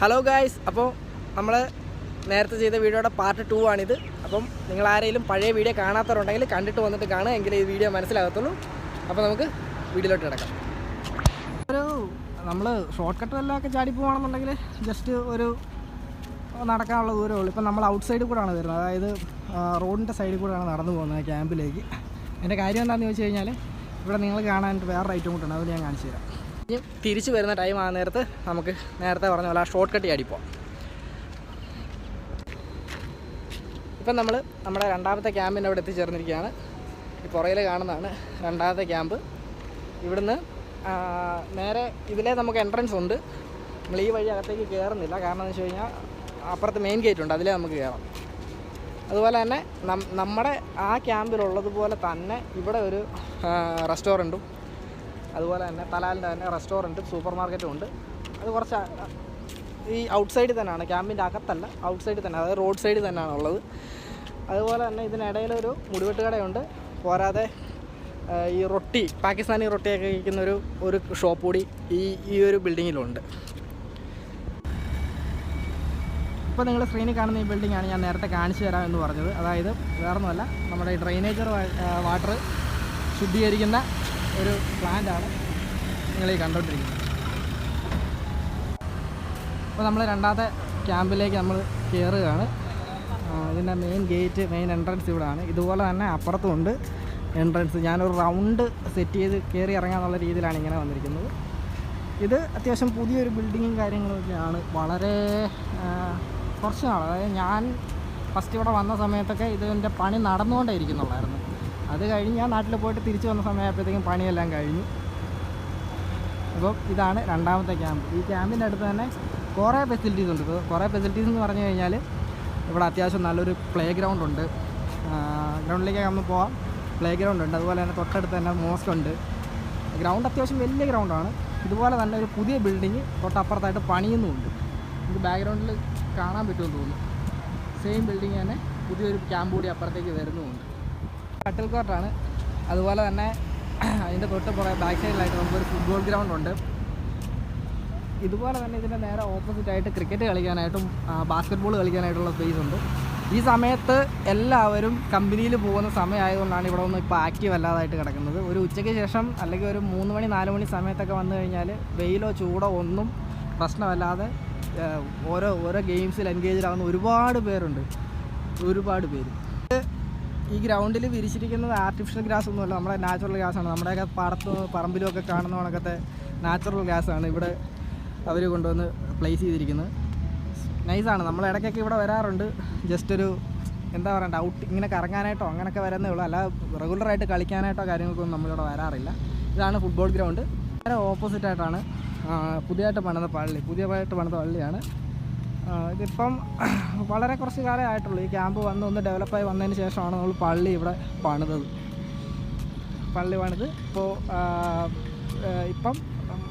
Hello guys, അപ്പോൾ നമ്മൾ നേരത്തെ ചെയ്ത വീഡിയോയുടെ പാർട്ട് 2 ആണിത്. അപ്പം നിങ്ങൾ ആരെങ്കിലും പഴയ വീഡിയോ കാണാത്തവരുണ്ടെങ്കിൽ കണ്ടിട്ട് വന്നിട്ട് കാണുക, എങ്കിലേ ഈ വീഡിയോ മനസ്സിലാകത്തുള്ളൂ. അപ്പോൾ നമുക്ക് വീഡിയോയിലോട്ട് കിടക്കാം. നമ്മൾ ഷോർട്ട് കട്ട് എല്ലാം ചാടി പോകണമെന്നുണ്ടെങ്കിൽ ജസ്റ്റ് ഒരു നടക്കാനുള്ള ദൂരമേ ഉള്ളൂ. ഇപ്പം നമ്മൾ ഔട്ട് സൈഡിൽ കൂടെയാണ് വരുന്നത്, അതായത് റോഡിൻ്റെ സൈഡിൽ കൂടെയാണ് നടന്നു പോകുന്നത് ക്യാമ്പിലേക്ക്. എൻ്റെ കാര്യം എന്താണെന്ന് ചോദിച്ചു കഴിഞ്ഞാൽ, ഇവിടെ നിങ്ങൾ കാണാനായിട്ട് വേറെ ഐറ്റം കൂട്ടുണ്ട്, അത് ഞാൻ കാണിച്ചു തരാം. ഇനി തിരിച്ച് വരുന്ന ടൈം ആ നേരത്ത് നമുക്ക് നേരത്തെ പറഞ്ഞ പോലെ ആ ഷോർട്ട് കട്ട് ചാടിപ്പോവാം. ഇപ്പം നമ്മൾ നമ്മുടെ രണ്ടാമത്തെ ക്യാമ്പിൻ്റെ അവിടെ എത്തിച്ചേർന്നിരിക്കുകയാണ്. ഈ പുറയിൽ കാണുന്നതാണ് രണ്ടാമത്തെ ക്യാമ്പ്. ഇവിടുന്ന് നേരെ ഇതിലേ നമുക്ക് എൻട്രൻസ് ഉണ്ട്. നമ്മൾ ഈ വഴി അകത്തേക്ക് കയറുന്നില്ല, കാരണം എന്ന് വെച്ച് കഴിഞ്ഞാൽ അപ്പുറത്ത് മെയിൻ ഗേറ്റ് ഉണ്ട്, അതിലേ നമുക്ക് കയറാം. അതുപോലെ തന്നെ നമ്മുടെ ആ ക്യാമ്പിലുള്ളതുപോലെ തന്നെ ഇവിടെ ഒരു റെസ്റ്റോറൻറ്റും, അതുപോലെ തന്നെ തലാലിൻ്റെ തന്നെ റെസ്റ്റോറൻറ്റും സൂപ്പർ മാർക്കറ്റും ഉണ്ട്. അത് കുറച്ച് ഈ ഔട്ട് സൈഡിൽ തന്നെയാണ്, ക്യാമ്പിൻ്റെ അകത്തല്ല, ഔട്ട് സൈഡിൽ തന്നെ, അതായത് റോഡ് സൈഡിൽ തന്നെയാണ് ഉള്ളത്. അതുപോലെ തന്നെ ഇതിനിടയിലൊരു മുടിവെട്ട് കടയുണ്ട്. പോരാതെ ഈ റൊട്ടി, പാകിസ്ഥാനി റൊട്ടിയൊക്കെ കഴിക്കുന്ന ഒരു ഷോപ്പ് കൂടി ഈ ഒരു ബിൽഡിങ്ങിലുണ്ട്. ഇപ്പോൾ നിങ്ങൾ സ്ക്രീനിൽ കാണുന്ന ഈ ബിൽഡിങ്ങാണ് ഞാൻ നേരത്തെ കാണിച്ചു തരാം എന്ന് പറഞ്ഞത്. അതായത് വേറൊന്നുമല്ല, നമ്മുടെ ഈ ഡ്രെയിനേജർ വാട്ടർ ശുദ്ധീകരിക്കുന്ന ഒരു പ്ലാന്റാണ് നിങ്ങൾ ഈ കണ്ടുകൊണ്ടിരിക്കുന്നത്. അപ്പോൾ നമ്മൾ രണ്ടാമത്തെ ക്യാമ്പിലേക്ക് നമ്മൾ കയറുകയാണ്. ഇതിൻ്റെ മെയിൻ ഗേറ്റ്, മെയിൻ എൻട്രൻസ് ഇവിടെയാണ്. ഇതുപോലെ തന്നെ അപ്പുറത്തും ഉണ്ട് എൻട്രൻസ്. ഞാനൊരു റൗണ്ട് സെറ്റ് ചെയ്ത് കയറി ഇറങ്ങാനുള്ള രീതിയിലാണ് ഇങ്ങനെ വന്നിരിക്കുന്നത്. ഇത് അത്യാവശ്യം പുതിയൊരു ബിൽഡിങ്ങും കാര്യങ്ങളൊക്കെയാണ്. വളരെ കുറച്ച് നാൾ, അതായത് ഞാൻ ഫസ്റ്റ് ഇവിടെ വന്ന സമയത്തൊക്കെ ഇതിൻ്റെ പണി നടന്നുകൊണ്ടേ ഇരിക്കുന്നുള്ളായിരുന്നു. അത് കഴിഞ്ഞ് ഞാൻ നാട്ടിൽ പോയിട്ട് തിരിച്ച് വന്ന സമയമായപ്പോഴത്തേക്കും പണിയെല്ലാം കഴിഞ്ഞു. അപ്പോൾ ഇതാണ് രണ്ടാമത്തെ ക്യാമ്പ്. ഈ ക്യാമ്പിൻ്റെ അടുത്ത് തന്നെ കുറേ ഫെസിലിറ്റീസ് ഉണ്ട്. ഇപ്പോൾ കുറേ ഫെസിലിറ്റീസ് എന്ന് പറഞ്ഞു കഴിഞ്ഞാൽ, ഇവിടെ അത്യാവശ്യം നല്ലൊരു പ്ലേ ഗ്രൗണ്ട് ഉണ്ട്. ഗ്രൗണ്ടിലേക്ക് നമ്മൾ പോവാം. പ്ലേ ഗ്രൗണ്ട് ഉണ്ട്. അതുപോലെ തന്നെ തൊട്ടടുത്ത് തന്നെ മോസ്ക് ഉണ്ട്. ഗ്രൗണ്ട് അത്യാവശ്യം വലിയ ഗ്രൗണ്ടാണ്. ഇതുപോലെ തന്നെ ഒരു പുതിയ ബിൽഡിങ് തൊട്ടപ്പുറത്തായിട്ട് പണിയുന്നുമുണ്ട്. ഇത് ബാക്ക്ഗ്രൗണ്ടിൽ കാണാൻ പറ്റുമെന്ന് തോന്നുന്നു. സെയിം ബിൽഡിങ് തന്നെ പുതിയൊരു ക്യാമ്പ് കൂടി അപ്പുറത്തേക്ക് വരുന്നുമുണ്ട്. ഷട്ടിൽ കോർട്ടാണ്. അതുപോലെ തന്നെ അതിൻ്റെ തൊട്ട് ബാക്ക് സൈഡിലായിട്ട് നമുക്കൊരു ഫുട്ബോൾ ഗ്രൗണ്ട് ഉണ്ട്. ഇതുപോലെ തന്നെ ഇതിൻ്റെ നേരെ ഓപ്പോസിറ്റായിട്ട് ക്രിക്കറ്റ് കളിക്കാനായിട്ടും ബാസ്ക്കറ്റ് ബോൾ കളിക്കാനായിട്ടുള്ള സ്പേസ് ഉണ്ട്. ഈ സമയത്ത് എല്ലാവരും കമ്പനിയിൽ പോകുന്ന സമയമായതുകൊണ്ടാണ് ഇവിടെ ഒന്നും ഇപ്പോൾ ആക്റ്റീവ് അല്ലാതായിട്ട് കിടക്കുന്നത്. ഒരു ഉച്ചയ്ക്ക് ശേഷം അല്ലെങ്കിൽ ഒരു 3 മണി 4 മണി സമയത്തൊക്കെ വന്നു കഴിഞ്ഞാൽ വെയിലോ ചൂടോ ഒന്നും പ്രശ്നമല്ലാതെ ഓരോ ഗെയിംസിൽ എൻഗേജ്ഡ് ആകുന്ന ഒരുപാട് പേരുണ്ട്. ഈ ഗ്രൗണ്ടിൽ വിരിച്ചിരിക്കുന്നത് ആർട്ടിഫിഷ്യൽ ഗ്രാസ് ഒന്നുമല്ല, നമ്മുടെ നാച്ചുറൽ ഗ്രാസാണ്. നമ്മുടെയൊക്കെ പറമ്പിലും ഒക്കെ കാണുന്ന കണക്കത്തെ നാച്ചുറൽ ഗ്രാസാണ് ഇവിടെ അവർ കൊണ്ടുവന്ന് പ്ലേസ് ചെയ്തിരിക്കുന്നത്. നൈസാണ്. നമ്മൾ ഇടയ്ക്കൊക്കെ ഇവിടെ വരാറുണ്ട്. ജസ്റ്റ് ഒരു എന്താ പറയണ്ട, ഔട്ട് ഇങ്ങനെ കറങ്ങാനായിട്ടോ അങ്ങനെയൊക്കെ വരുന്നേ ഉള്ളൂ. അല്ല റെഗുലറായിട്ട് കളിക്കാനായിട്ടോ കാര്യങ്ങൾക്കൊന്നും നമ്മളിവിടെ വരാറില്ല. ഇതാണ് ഫുട്ബോൾ ഗ്രൗണ്ട്. വളരെ ഓപ്പോസിറ്റായിട്ടാണ് പുതിയതായിട്ട് പണിത പള്ളിയാണ്. ഇതിപ്പം വളരെ കുറച്ച് കാലമേ ആയിട്ടുള്ളൂ. ഈ ക്യാമ്പ് ഒന്ന് ഡെവലപ്പായി വന്നതിന് ശേഷമാണ് നമ്മൾ പള്ളി ഇവിടെ പണിത്. ഇപ്പം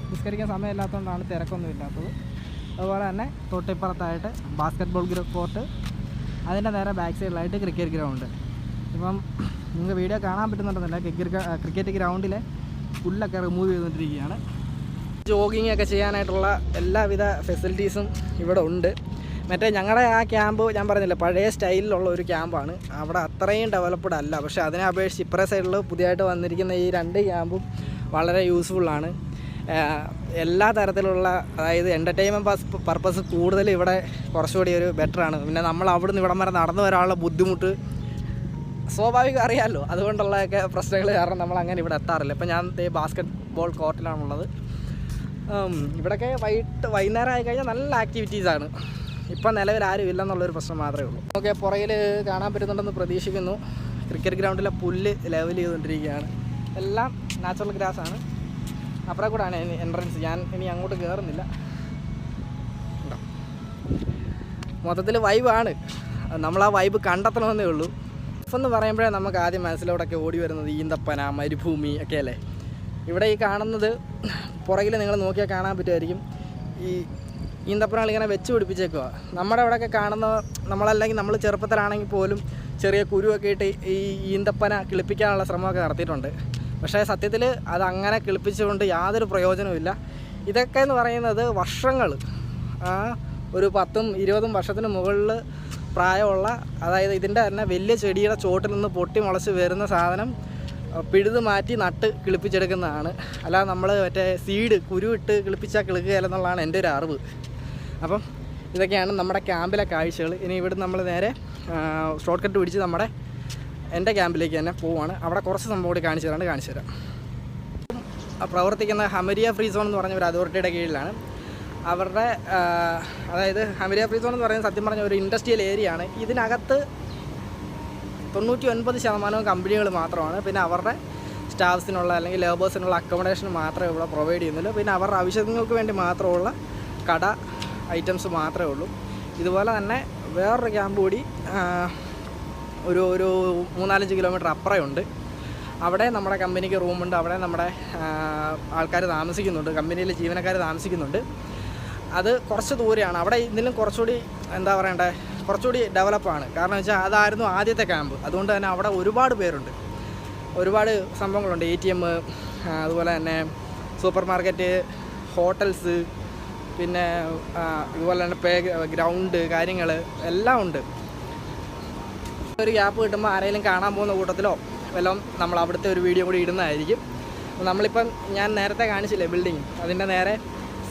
നിസ്കരിക്കാൻ സമയമില്ലാത്തതുകൊണ്ടാണ് തിരക്കൊന്നും ഇല്ലാത്തത്. അതുപോലെ തന്നെ തൊട്ടിപ്പുറത്തായിട്ട് ബാസ്ക്കറ്റ് ബോൾ കോർട്ട്, അതിൻ്റെ നേരെ ബാക്ക് സൈഡിലായിട്ട് ക്രിക്കറ്റ് ഗ്രൗണ്ട്. ഇപ്പം നിങ്ങൾക്ക് വീഡിയോ കാണാൻ പറ്റുന്നുണ്ടെന്നില്ല, ക്രിക്കറ്റ് ഗ്രൗണ്ടിലെ പുല്ലൊക്കെ റിമൂവ് ചെയ്തുകൊണ്ടിരിക്കുകയാണ്. ജോഗിങ് ഒക്കെ ചെയ്യാനായിട്ടുള്ള എല്ലാവിധ ഫെസിലിറ്റീസും ഇവിടെ ഉണ്ട്. മറ്റേ ഞങ്ങളുടെ ആ ക്യാമ്പ് ഞാൻ പറഞ്ഞില്ല, പഴയ സ്റ്റൈലിലുള്ള ഒരു ക്യാമ്പാണ്. അവിടെ അത്രയും ഡെവലപ്ഡ് അല്ല. പക്ഷേ അതിനെ അപേക്ഷിച്ച് ഇപ്പറേ സൈഡിൽ പുതിയതായിട്ട് വന്നിരിക്കുന്ന ഈ 2 ക്യാമ്പും വളരെ യൂസ്ഫുള്ളാണ്. എല്ലാ തരത്തിലുള്ള, അതായത് എൻ്റർടൈൻമെൻറ്റ് പർപ്പസ് കൂടുതൽ ഇവിടെ കുറച്ചുകൂടി ഒരു ബെറ്ററാണ്. പിന്നെ നമ്മൾ അവിടുന്ന് ഇവിടം വരെ നടന്നു വരാനുള്ള ബുദ്ധിമുട്ട് സ്വാഭാവികം അറിയാമല്ലോ. അതുകൊണ്ടുള്ളതൊക്കെ പ്രശ്നങ്ങൾ കാരണം നമ്മൾ അങ്ങനെ ഇവിടെ എത്താറില്ല. ഇപ്പം ഞാൻ ബാസ്ക്കറ്റ് ബോൾ കോർട്ടിലാണുള്ളത്. ഇവിടെയൊക്കെ വൈകുന്നേരം ആയി കഴിഞ്ഞാൽ നല്ല ആക്ടിവിറ്റീസാണ്. ഇപ്പം നിലവിൽ ആരും ഇല്ലെന്നുള്ളൊരു പ്രശ്നം മാത്രമേ ഉള്ളൂ. നമുക്ക് പുറകിൽ കാണാൻ പറ്റുന്നുണ്ടെന്ന് പ്രതീക്ഷിക്കുന്നു. ക്രിക്കറ്റ് ഗ്രൗണ്ടിലെ പുല്ല് ലെവൽ ചെയ്തുകൊണ്ടിരിക്കുകയാണ്. എല്ലാം നാച്ചുറൽ ഗ്രാസാണ്. അപ്പുറം കൂടെയാണ് എൻട്രൻസ്. ഞാൻ ഇനി അങ്ങോട്ട് കയറുന്നില്ല. മൊത്തത്തിൽ വൈബാണ്. നമ്മൾ ആ വൈബ് കണ്ടെത്തണമെന്നേ ഉള്ളൂ. എന്ന് പറയുമ്പോഴേ നമുക്ക് ആദ്യം മനസ്സിലൂടെയൊക്കെ ഓടി വരുന്നത് ഈന്തപ്പന, മരുഭൂമി ഒക്കെ അല്ലേ. ഇവിടെ ഈ കാണുന്നത് പുറകിൽ നിങ്ങൾ നോക്കിയാൽ കാണാൻ പറ്റുമായിരിക്കും. ഈ ഈന്തപ്പനകൾ ഇങ്ങനെ വെച്ച് പിടിപ്പിച്ചേക്കുക. നമ്മുടെ അവിടെയൊക്കെ കാണുന്ന നമ്മളല്ലെങ്കിൽ നമ്മൾ ചെറുപ്പത്തിലാണെങ്കിൽ പോലും ചെറിയ കുരുവൊക്കെ ഇട്ട് ഈ ഈന്തപ്പന കിളിപ്പിക്കാനുള്ള ശ്രമമൊക്കെ നടത്തിയിട്ടുണ്ട്. പക്ഷേ സത്യത്തിൽ അതങ്ങനെ കിളിപ്പിച്ചുകൊണ്ട് യാതൊരു പ്രയോജനവുമില്ല. ഇതൊക്കെ എന്ന് പറയുന്നത് വർഷങ്ങൾ ഒരു 10-20 വർഷത്തിന് മുകളിൽ പ്രായമുള്ള, അതായത് ഇതിൻ്റെ തന്നെ വലിയ ചെടിയുടെ ചോട്ടിൽ നിന്ന് പൊട്ടി മുളച്ച് വരുന്ന സാധനം പിഴുത് മാറ്റി നട്ട് കിളിപ്പിച്ചെടുക്കുന്നതാണ്. അല്ലാതെ നമ്മൾ മറ്റേ സീഡ് കുരുവിട്ട് കിളിപ്പിച്ചാൽ കിളുക്കുകയില്ലെന്നുള്ളതാണ് എൻ്റെ ഒരു അറിവ്. അപ്പം ഇതൊക്കെയാണ് നമ്മുടെ ക്യാമ്പിലെ കാഴ്ചകൾ. ഇനി ഇവിടെ നമ്മൾ നേരെ ഷോർട്ട് കട്ട് പിടിച്ച് എൻ്റെ ക്യാമ്പിലേക്ക് തന്നെ പോവുകയാണ്. അവിടെ കുറച്ച് സംഭവം കൂടി കാണിച്ചു തരാം. പ്രവർത്തിക്കുന്ന ഹമരിയ ഫ്രീ സോൺ എന്ന് പറഞ്ഞ ഒരു അതോറിറ്റിയുടെ കീഴിലാണ്. അവരുടെ അതായത് ഹമരിയ ഫ്രീ സോൺ എന്ന് പറയുന്നത് സത്യം പറഞ്ഞ ഒരു ഇൻഡസ്ട്രിയൽ ഏരിയ ആണ്. ഇതിനകത്ത് 99% കമ്പനികൾ മാത്രമാണ്. പിന്നെ അവരുടെ സ്റ്റാഫ്സിനുള്ള അല്ലെങ്കിൽ ലേബേഴ്സിനുള്ള അക്കോമഡേഷൻ മാത്രമേ ഇവിടെ പ്രൊവൈഡ് ചെയ്യുന്നുള്ളൂ. പിന്നെ അവരുടെ ആവശ്യങ്ങൾക്ക് വേണ്ടി മാത്രമുള്ള കട ഐറ്റംസ് മാത്രമേ ഉള്ളൂ. ഇതുപോലെ തന്നെ വേറൊരു ക്യാമ്പ് കൂടി ഒരു 3-4 കിലോമീറ്റർ അപ്പുറമുണ്ട്. അവിടെ നമ്മുടെ കമ്പനിക്ക് റൂമുണ്ട്. അവിടെ നമ്മുടെ ആൾക്കാർ താമസിക്കുന്നുണ്ട്, കമ്പനിയിലെ ജീവനക്കാർ താമസിക്കുന്നുണ്ട്. അത് കുറച്ച് ദൂരെയാണ്. അവിടെ ഇതിലും കുറച്ചുകൂടി എന്താ പറയണ്ടേ, കുറച്ചുകൂടി ഡെവലപ്പാണ്. കാരണം വെച്ചാൽ അതായിരുന്നു ആദ്യത്തെ ക്യാമ്പ്. അതുകൊണ്ട് തന്നെ അവിടെ ഒരുപാട് പേരുണ്ട്, ഒരുപാട് സംഭവങ്ങളുണ്ട്. ATM, അതുപോലെ തന്നെ സൂപ്പർ മാർക്കറ്റ്, ഹോട്ടൽസ്, പിന്നെ ഇതുപോലെ തന്നെ ഗ്രൗണ്ട് കാര്യങ്ങൾ എല്ലാം ഉണ്ട്. ഒരു ഗ്യാപ്പ് കിട്ടുമ്പോൾ ആരെങ്കിലും കാണാൻ പോകുന്ന കൂട്ടത്തിലോ വല്ലതും നമ്മൾ അവിടുത്തെ ഒരു വീഡിയോ കൂടി ഇടുന്നതായിരിക്കും. നമ്മളിപ്പം ഞാൻ നേരത്തെ കാണിച്ചില്ലേ ബിൽഡിങ്, അതിൻ്റെ നേരെ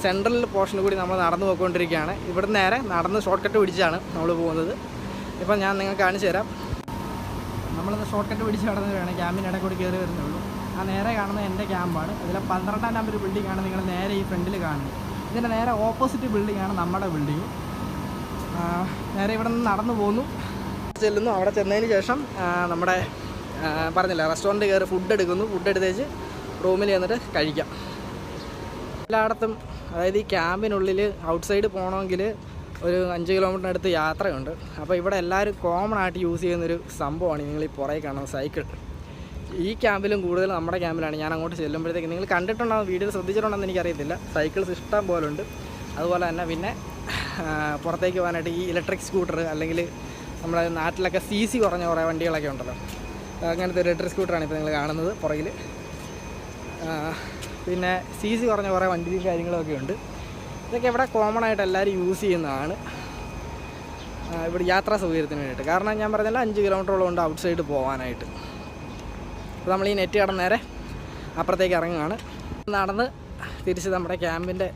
സെൻട്രൽ പോർഷനിൽ കൂടി നമ്മൾ നടന്നു പോയിക്കൊണ്ടിരിക്കുകയാണ്. ഇവിടെ നേരെ നടന്ന് ഷോർട്ട് കട്ട് പിടിച്ചാണ് നമ്മൾ പോകുന്നത്. ഇപ്പം ഞാൻ നിങ്ങൾക്ക് കാണിച്ചു തരാം. നമ്മളിന്ന് ഷോർട്ട് കട്ട് പിടിച്ച് നടന്നവരാണ്. ക്യാമ്പിൻ്റെ ഇടയിൽ കൂടി കയറി വരുന്നുള്ളൂ. ആ നേരെ കാണുന്നത് എൻ്റെ ക്യാമ്പാണ്. അതിലെ 12ാം നമ്പർ ബിൽഡിങ്ങാണ് നിങ്ങൾ നേരെ ഈ ഫ്രണ്ടിൽ കാണുന്നത്. ഇതിൻ്റെ നേരെ ഓപ്പോസിറ്റ് ബിൽഡിങ്ങാണ് നമ്മുടെ ബിൽഡിങ്. നേരെ ഇവിടെ നിന്ന് നടന്നു പോന്നു ചെല്ലുന്നു. അവിടെ ചെന്നതിന് ശേഷം നമ്മുടെ പറഞ്ഞില്ല റെസ്റ്റോറൻറ്റ് കയറി ഫുഡ് എടുക്കുന്നു. ഫുഡ് എടുത്തേച്ച് റൂമിൽ ചെന്നിട്ട് കഴിക്കാം. എല്ലായിടത്തും അതായത് ഈ ക്യാമ്പിനുള്ളിൽ ഔട്ട്സൈഡ് പോകണമെങ്കിൽ ഒരു 5 കിലോമീറ്ററിനടുത്ത് യാത്രയുണ്ട്. അപ്പോൾ ഇവിടെ എല്ലാവരും കോമൺ ആയിട്ട് യൂസ് ചെയ്യുന്നൊരു സംഭവമാണ് നിങ്ങൾ ഈ പുറകെ കാണുന്ന സൈക്കിൾ. ഈ ക്യാമ്പിലും കൂടുതൽ നമ്മുടെ ക്യാമ്പിലാണ്. ഞാൻ അങ്ങോട്ട് ചെല്ലുമ്പോഴത്തേക്ക് നിങ്ങൾ കണ്ടിട്ടുണ്ടോ, വീഡിയോയിൽ ശ്രദ്ധിച്ചിട്ടുണ്ടെന്ന് എനിക്കറിയത്തില്ല. സൈക്കിൾസ് ഇഷ്ടം പോലെ ഉണ്ട്. അതുപോലെ തന്നെ പിന്നെ പുറത്തേക്ക് പോകാനായിട്ട് ഈ ഇലക്ട്രിക് സ്കൂട്ടർ, അല്ലെങ്കിൽ നമ്മുടെ നാട്ടിലൊക്കെ CC കുറഞ്ഞ കുറേ വണ്ടികളൊക്കെ ഉണ്ടല്ലോ, അങ്ങനത്തെ ഒരു ഇലക്ട്രിക് സ്കൂട്ടറാണ് ഇപ്പോൾ നിങ്ങൾ കാണുന്നത് പുറകിൽ. പിന്നെ CC കുറഞ്ഞ കുറേ വണ്ടിയും കാര്യങ്ങളൊക്കെ ഉണ്ട്. ഇതൊക്കെ ഇവിടെ കോമൺ ആയിട്ട് എല്ലാവരും യൂസ് ചെയ്യുന്നതാണ് ഇവിടെ യാത്രാ സൗകര്യത്തിന് വേണ്ടിയിട്ട്. കാരണം ഞാൻ പറഞ്ഞാൽ 5 കിലോമീറ്ററോളം ഉണ്ട് ഔട്ട് സൈഡ് പോകാനായിട്ട്. അപ്പോൾ നമ്മൾ ഈ നെറ്റ് കടന്ന് നേരെ അപ്പുറത്തേക്ക് ഇറങ്ങുകയാണ്. നടന്ന് തിരിച്ച് നമ്മുടെ ക്യാമ്പിൻ്റെ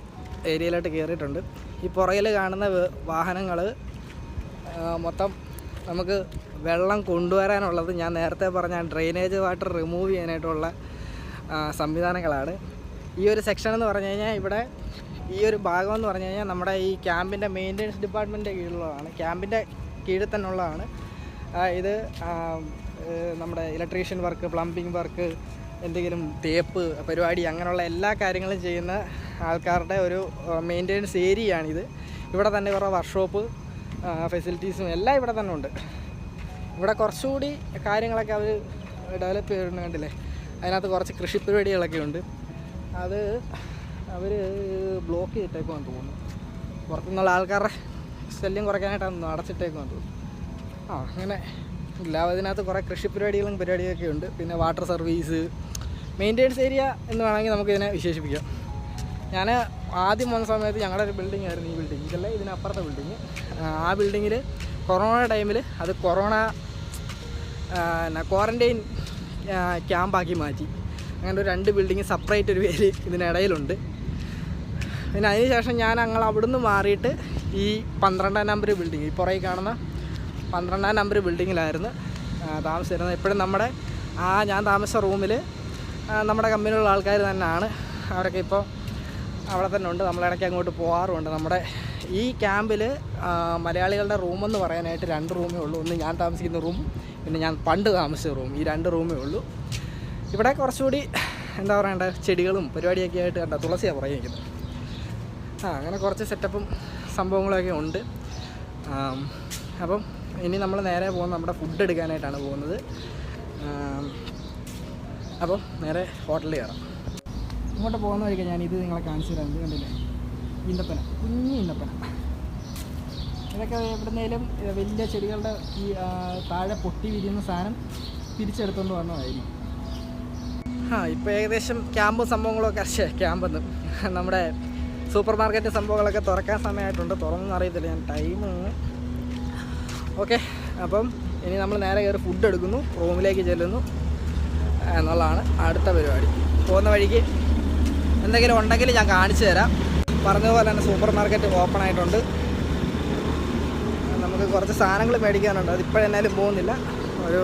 ഏരിയയിലോട്ട് കയറിയിട്ടുണ്ട്. ഈ പുറകിൽ കാണുന്ന വാഹനങ്ങൾ മൊത്തം നമുക്ക് വെള്ളം കൊണ്ടുവരാനുള്ളത്, ഞാൻ നേരത്തെ പറഞ്ഞ ഡ്രെയിനേജ് വാട്ടർ റിമൂവ് ചെയ്യാനായിട്ടുള്ള സംവിധാനങ്ങളാണ്. ഈ ഒരു സെക്ഷൻ എന്ന് പറഞ്ഞു കഴിഞ്ഞാൽ, ഇവിടെ ഈ ഒരു ഭാഗം എന്ന് പറഞ്ഞു കഴിഞ്ഞാൽ നമ്മുടെ ഈ ക്യാമ്പിൻ്റെ മെയിൻ്റെനൻസ് ഡിപ്പാർട്ട്മെൻറ്റിൻ്റെ കീഴിലുള്ളതാണ്. ക്യാമ്പിൻ്റെ കീഴിൽ തന്നെ ഉള്ളതാണ് ഇത്. നമ്മുടെ ഇലക്ട്രീഷ്യൻ വർക്ക്, പ്ലംബിംഗ് വർക്ക്, എന്തെങ്കിലും തേപ്പ് പരിപാടി, അങ്ങനെയുള്ള എല്ലാ കാര്യങ്ങളും ചെയ്യുന്ന ആൾക്കാരുടെ ഒരു മെയിൻ്റെനൻസ് ഏരിയയാണിത്. ഇവിടെ തന്നെ കുറേ വർക്ക്ഷോപ്പ് ഫെസിലിറ്റീസും എല്ലാം ഇവിടെ തന്നെ ഉണ്ട്. ഇവിടെ കുറച്ചുകൂടി കാര്യങ്ങളൊക്കെ അവർ ഡെവലപ്പ് ചെയ്തിട്ടുണ്ട്, കണ്ടില്ലേ. അതിനകത്ത് കുറച്ച് കൃഷി പരിപാടികളൊക്കെ ഉണ്ട്. അത് അവർ ബ്ലോക്ക് ചെയ്തിട്ടേക്കുമെന്ന് തോന്നുന്നു. പുറത്തുനിന്നുള്ള ആൾക്കാരുടെ ശല്യം കുറയ്ക്കാനായിട്ടാണ് അടച്ചിട്ടേക്കുമെന്ന് തോന്നുന്നു. അങ്ങനെ ഇല്ല, അതിനകത്ത് കുറേ കൃഷി പരിപാടികളൊക്കെ ഉണ്ട്. പിന്നെ വാട്ടർ സർവീസ്, മെയിൻ്റെനൻസ് ഏരിയ എന്ന് വേണമെങ്കിൽ നമുക്കിതിനെ വിശേഷിപ്പിക്കാം. ഞാൻ ആദ്യം വന്ന സമയത്ത് ഞങ്ങളുടെ ഒരു ബിൽഡിംഗ് ആയിരുന്നു ഈ ബിൽഡിംഗ്, ഇതല്ല ഇതിനപ്പുറത്തെ ബിൽഡിങ്. ആ ബിൽഡിങ്ങിൽ കൊറോണ ടൈമിൽ അത് ക്വാറൻറ്റൈൻ ക്യാമ്പാക്കി മാറ്റി. അങ്ങനെ ഒരു 2 ബിൽഡിങ് സെപ്പറേറ്റ് ഒരു പേര് ഇതിനിടയിലുണ്ട്. പിന്നെ അതിന് ശേഷം ഞങ്ങൾ അവിടുന്ന് മാറിയിട്ട് ഈ 12ാം നമ്പർ ബിൽഡിങ്, ഈ പുറകെ കാണുന്ന 12ാം നമ്പർ ബിൽഡിങ്ങിലായിരുന്നു താമസിച്ചിരുന്നത്. എപ്പോഴും നമ്മുടെ ഞാൻ താമസിച്ച റൂമിൽ നമ്മുടെ കമ്പനിയിലുള്ള ആൾക്കാർ തന്നെയാണ്. അവരൊക്കെ ഇപ്പോൾ അവിടെ തന്നെ ഉണ്ട്. നമ്മളിടയ്ക്ക് അങ്ങോട്ട് പോകാറുമുണ്ട്. നമ്മുടെ ഈ ക്യാമ്പിൽ മലയാളികളുടെ റൂമെന്ന് പറയാനായിട്ട് 2 റൂമേ ഉള്ളൂ. ഒന്ന് ഞാൻ താമസിക്കുന്ന റൂം, പിന്നെ ഞാൻ പണ്ട് താമസിച്ച റൂം. ഈ 2 റൂമേ ഉള്ളൂ. ഇവിടെ കുറച്ചുകൂടി എന്താ പറയണ്ടേ, ചെടികളും പരിപാടിയൊക്കെ ആയിട്ട് കണ്ട തുളസിയാണ് പുറകെ നിൽക്കുന്നത്. അങ്ങനെ കുറച്ച് സെറ്റപ്പും സംഭവങ്ങളൊക്കെ ഉണ്ട്. അപ്പം ഇനി നമ്മൾ നേരെ പോകുന്നത് നമ്മുടെ ഫുഡ് എടുക്കാനായിട്ടാണ് പോകുന്നത്. അപ്പോൾ നേരെ ഹോട്ടലിൽ കയറാം. ഇങ്ങോട്ട് പോകുന്ന വഴിക്ക് ഞാനിത് നിങ്ങളെ കാണിച്ചു തരാം. ഇത് കണ്ടില്ലേ, ഈന്തപ്പന, കുഞ്ഞ് ഈന്തപ്പന. ഇതൊക്കെ എവിടുന്നേലും വലിയ ചെടികളുടെ ഈ താഴെ പൊട്ടി വിരിയുന്ന സാധനം തിരിച്ചെടുത്തുകൊണ്ട് വന്നതായിരിക്കും. ഇപ്പോൾ ഏകദേശം ക്യാമ്പും സംഭവങ്ങളൊക്കെ ക്യാമ്പെന്ന് നമ്മുടെ സൂപ്പർ മാർക്കറ്റ് സംഭവങ്ങളൊക്കെ തുറക്കാൻ സമയമായിട്ടുണ്ട്. തുറന്നൊന്നും അറിയത്തില്ല ഞാൻ ടൈം. ഓക്കെ, അപ്പം ഇനി നമ്മൾ നേരെ കയറി ഫുഡ് എടുക്കുന്നു, റൂമിലേക്ക് ചെല്ലുന്നു എന്നുള്ളതാണ് അടുത്ത പരിപാടി. പോകുന്ന വഴിക്ക് എന്തെങ്കിലും ഉണ്ടെങ്കിൽ ഞാൻ കാണിച്ചു തരാം. പറഞ്ഞതുപോലെ തന്നെ സൂപ്പർ മാർക്കറ്റ് ഓപ്പൺ ആയിട്ടുണ്ട്. നമുക്ക് കുറച്ച് സാധനങ്ങൾ മേടിക്കാനുണ്ട്. അതിപ്പോഴെന്നാലും പോകുന്നില്ല, ഒരു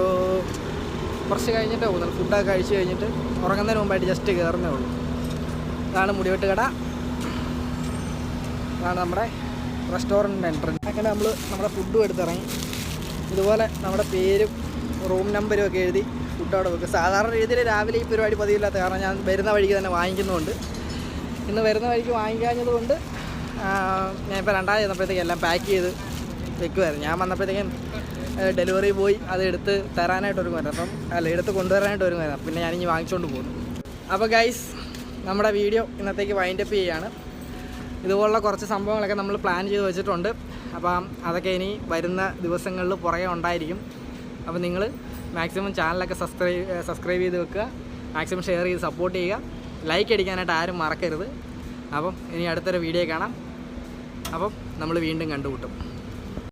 കുറച്ച് കഴിഞ്ഞിട്ടേ പോകുന്നുള്ളൂ. ഫുഡൊക്കെ കഴിച്ച് കഴിഞ്ഞിട്ട് ഉറങ്ങുന്നതിന് മുമ്പായിട്ട് ജസ്റ്റ് കയറുന്നേ ഉള്ളൂ. ഇതാണ് മുടിവെട്ട് കട, ഇതാണ് നമ്മുടെ റെസ്റ്റോറൻറ്റ് എൻട്രൻസ്. അങ്ങനെ നമ്മൾ നമ്മുടെ ഫുഡും എടുത്തിറങ്ങി. ഇതുപോലെ നമ്മുടെ പേരും റൂം നമ്പരും ഒക്കെ എഴുതി ഫുഡ് അവിടെ വെക്കും. സാധാരണ രീതിയിൽ രാവിലെ ഈ പരിപാടി പതിവില്ലാത്ത കാരണം ഞാൻ വരുന്ന വഴിക്ക് തന്നെ വാങ്ങിക്കുന്നുണ്ട്. ഇന്ന് വരുന്ന വഴിക്ക് വാങ്ങിക്കാഞ്ഞത് കൊണ്ട് ഞാനിപ്പോൾ രണ്ടാമത് ചെന്നപ്പോഴത്തേക്ക് എല്ലാം പാക്ക് ചെയ്ത് വെക്കുമായിരുന്നു. ഞാൻ വന്നപ്പോഴത്തേക്കും ഡെലിവറി ബോയ് അത് എടുത്ത് തരാനായിട്ട് ഒരുങ്ങുമായിരുന്നു. അപ്പം അല്ല, എടുത്ത് കൊണ്ടുവരാനായിട്ട് ഒരുങ്ങുമായിരുന്നു. പിന്നെ ഞാനിനി വാങ്ങിച്ചുകൊണ്ട് പോകുന്നു. അപ്പോൾ ഗൈസ്, നമ്മുടെ വീഡിയോ ഇന്നത്തേക്ക് വൈൻഡപ്പ് ചെയ്യുകയാണ്. ഇതുപോലുള്ള കുറച്ച് സംഭവങ്ങളൊക്കെ നമ്മൾ പ്ലാൻ ചെയ്ത് വെച്ചിട്ടുണ്ട്. അപ്പം അതൊക്കെ ഇനി വരുന്ന ദിവസങ്ങളിൽ പുറകെ ഉണ്ടായിരിക്കും. അപ്പോൾ നിങ്ങൾ മാക്സിമം ചാനലൊക്കെ സബ്സ്ക്രൈബ് ചെയ്ത് വെക്കുക, മാക്സിമം ഷെയർ ചെയ്ത് സപ്പോർട്ട് ചെയ്യുക, ലൈക്ക് അടിക്കാനായിട്ട് ആരും മറക്കരുത്. അപ്പം ഇനി അടുത്തൊരു വീഡിയോ കാണാം. അപ്പം നമ്മൾ വീണ്ടും കണ്ടുമുട്ടും.